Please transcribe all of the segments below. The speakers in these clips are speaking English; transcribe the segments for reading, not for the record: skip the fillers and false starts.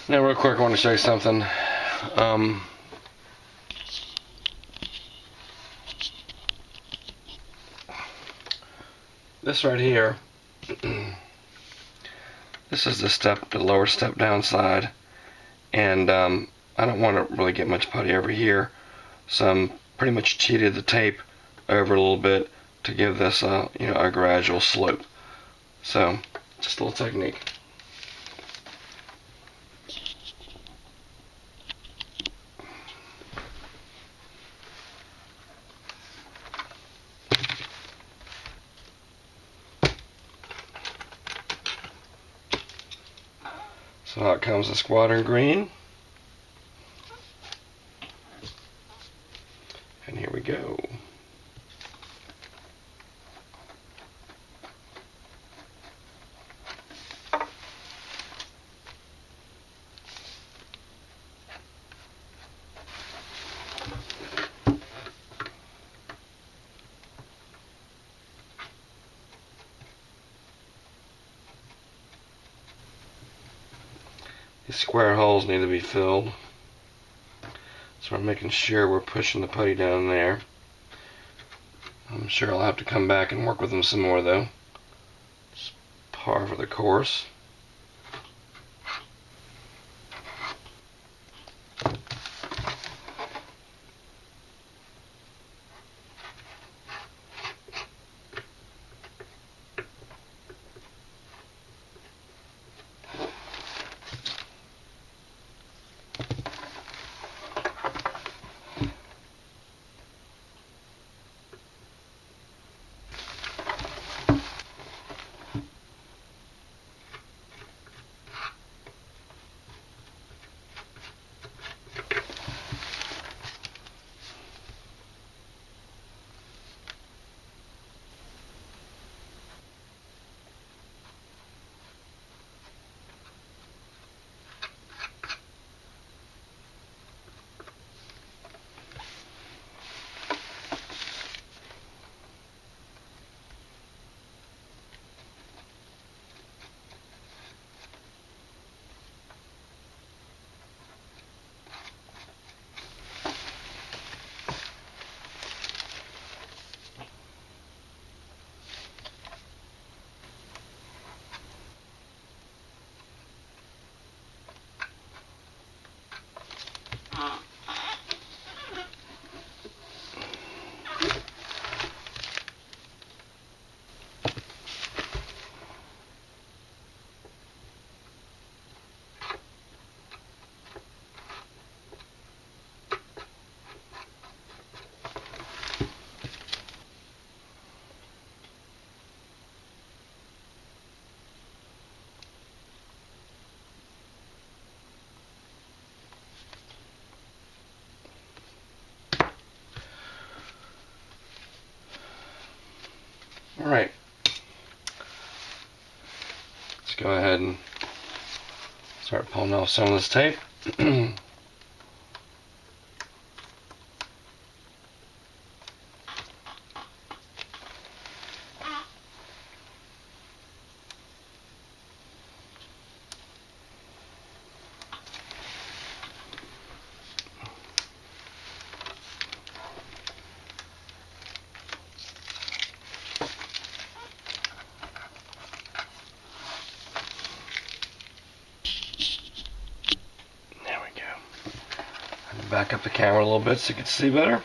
Now real quick I want to show you something. This right here, this is the lower step down side, and I don't want to really get much putty over here, so I'm pretty much cheated the tape over a little bit to give this a gradual slope. So just a little technique. So out comes the squadron green. And here we go. These square holes need to be filled. So we're making sure we're pushing the putty down there. I'm sure I'll have to come back and work with them some more though. It's par for the course. Alright, let's go ahead and start pulling off some of this tape. Back up the camera a little bit so you can see better.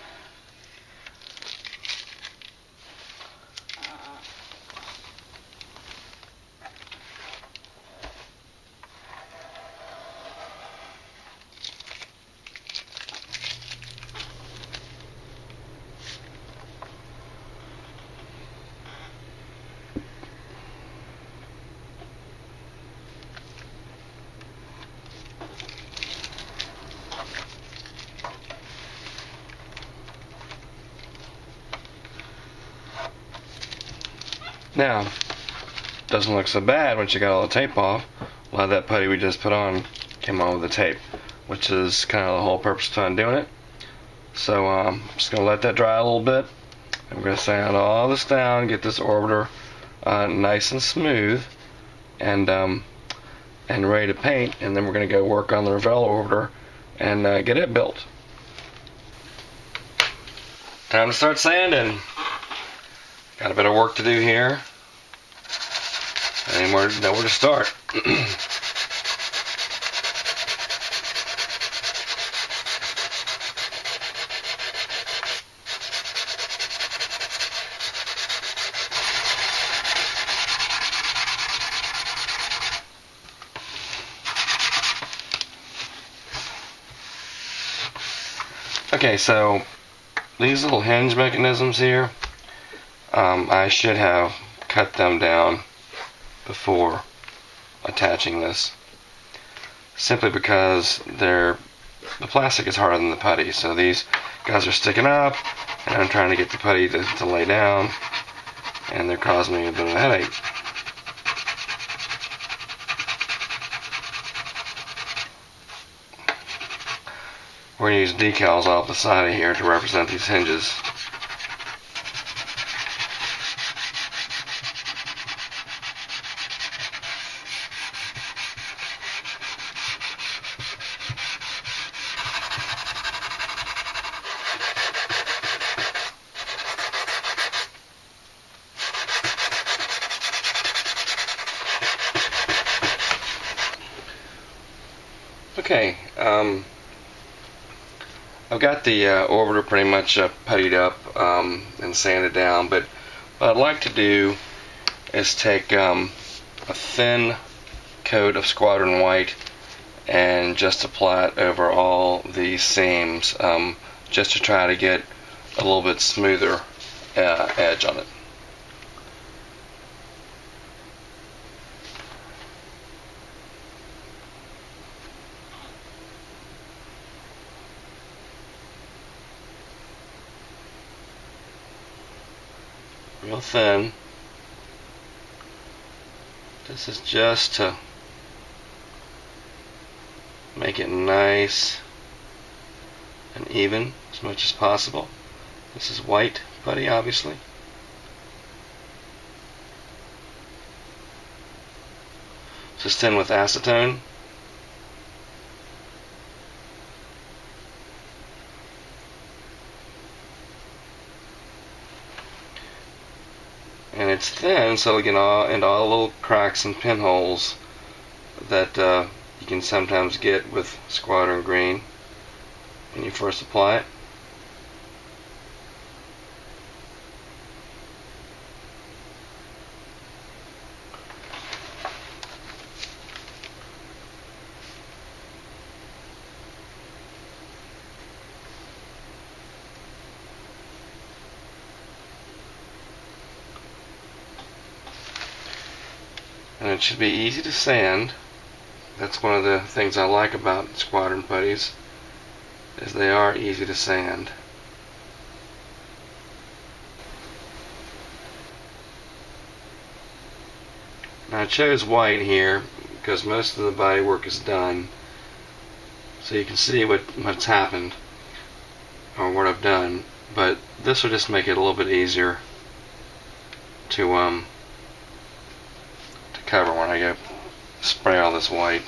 Now, doesn't look so bad once you got all the tape off. A lot of that putty we just put on came on with the tape, which is kind of the whole purpose of doing it. So I'm just going to let that dry a little bit. I'm going to sand all this down, get this orbiter nice and smooth, and and ready to paint, and then we're going to go work on the Revell orbiter and get it built. Time to start sanding. Got a bit of work to do here. I know where to start. Okay, so these little hinge mechanisms here, I should have cut them down before attaching this, simply because the plastic is harder than the putty, so these guys are sticking up, and I'm trying to get the putty to lay down, and they're causing me a bit of a headache. We're going to use decals off the side of here to represent these hinges. Okay, I've got the orbiter pretty much puttied up and sanded down, but what I'd like to do is take a thin coat of Squadron White and just apply it over all these seams, just to try to get a little bit smoother edge on it. Real thin. This is just to make it nice and even as much as possible. This is white putty, obviously. This is thin with acetone. And it's thin, so we get into all the little cracks and pinholes that you can sometimes get with Squadron Green when you first apply it. And it should be easy to sand. That's one of the things I like about Squadron putties, is they are easy to sand. Now I chose white here because most of the body work is done, so you can see what's happened or what I've done, but this will just make it a little bit easier to cover when I go spray all this white.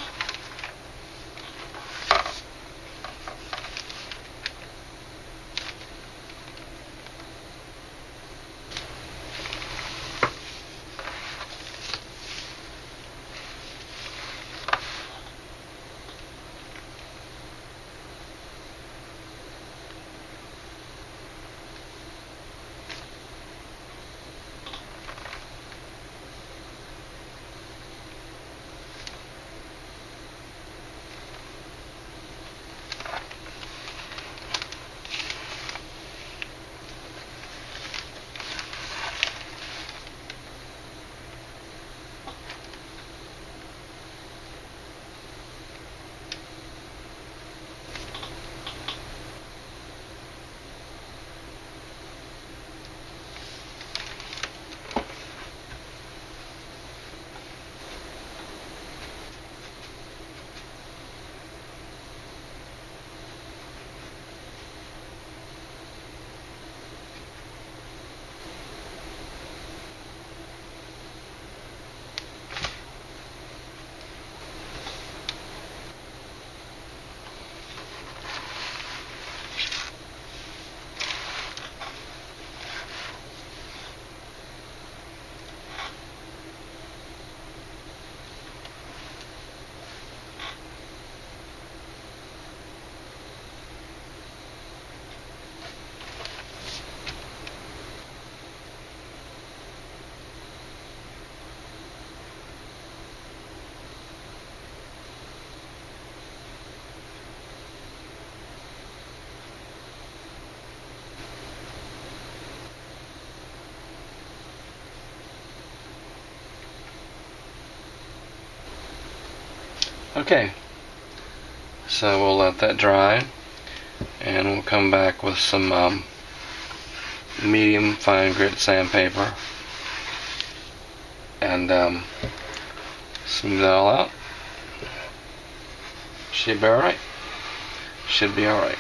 Okay, so we'll let that dry, and we'll come back with some medium fine grit sandpaper and smooth that all out. Should be alright. Should be alright.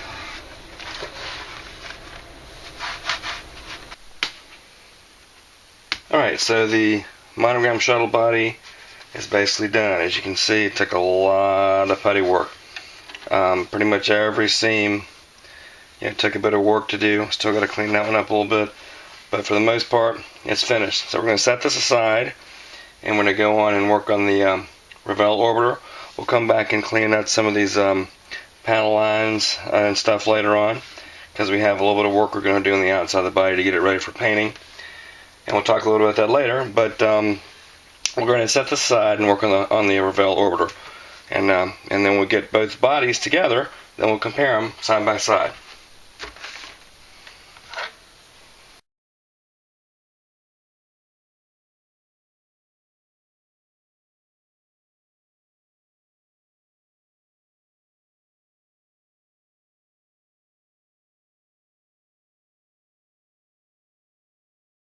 Alright, so the Monogram shuttle body is basically done. As you can see, it took a lot of putty work. Pretty much every seam, it took a bit of work to do. Still got to clean that one up a little bit, but for the most part, it's finished. So we're going to set this aside, and we're going to go on and work on the Revell orbiter. We'll come back and clean out some of these panel lines and stuff later on, because we have a little bit of work we're going to do on the outside of the body to get it ready for painting. And we'll talk a little about that later, but we're going to set this aside and work on the Revell orbiter. And then we'll get both bodies together, then we'll compare them side by side.